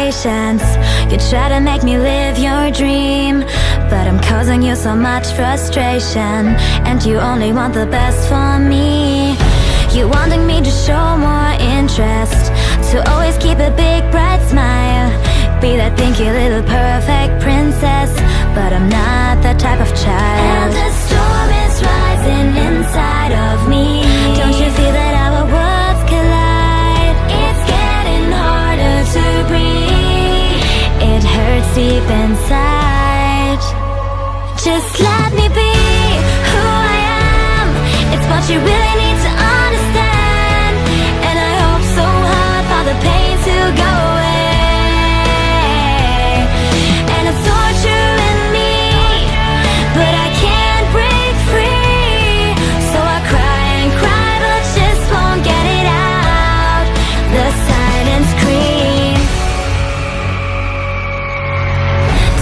patience. You try to make me live your dream, but I'm causing you so much frustration, and you only want the best for me. You wanting me to show more interest, to always keep a big bright smile, be that pinky little perfect princess, but I'm not that type of child. And the storm is rising inside of me. Don't you feel that our worlds collide? It's getting harder to breathe. It hurts deep inside. Just let me be who I am. It's what you really need to understand, and I hope so hard for the pain to go away. And it's torturing me, but I can't break free. So I cry and cry, but just won't get it out. The silent scream.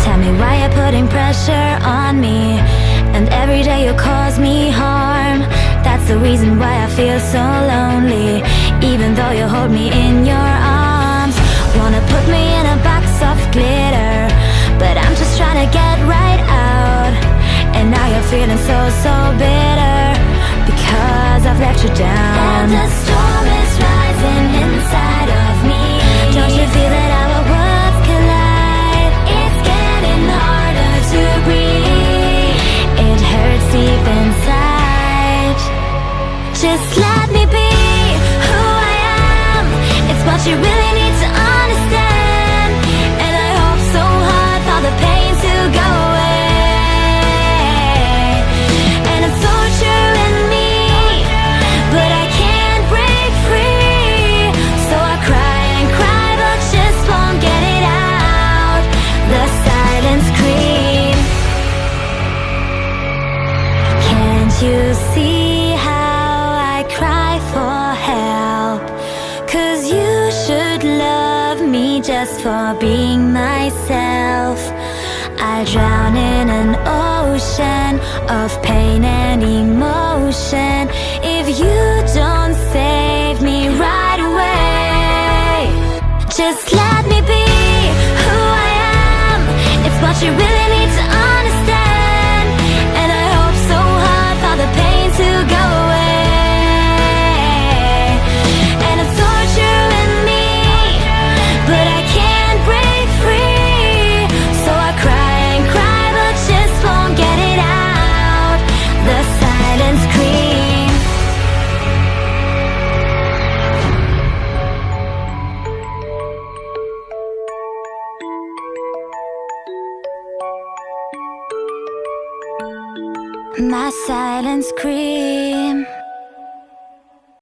Tell me why you're putting pressure on me, and every day you cause me harm. That's the reason why I feel so lonely, even though you hold me in your arms. Wanna put me in a box of glitter, but I'm just trying to get right out. And now you're feeling so, so bitter, because I've let you down. And the storm is rising inside of me. Don't you feel that our worlds collide? It's getting harder to breathe. It hurts deep inside. Just let me be who I am. It's what you really need to understand, and I hope so hard for the pain to go away. And it's torturing me, but I can't break free. So I cry and cry, but just won't get it out. The silent scream. Can't you see cry for help? 'Cause you should love me just for being myself. I drown in an ocean of pain and emotion if you don't save me right away. Just let me be who I am. It's what you really need to understand, and I hope so hard for the pain to go away. My silent scream.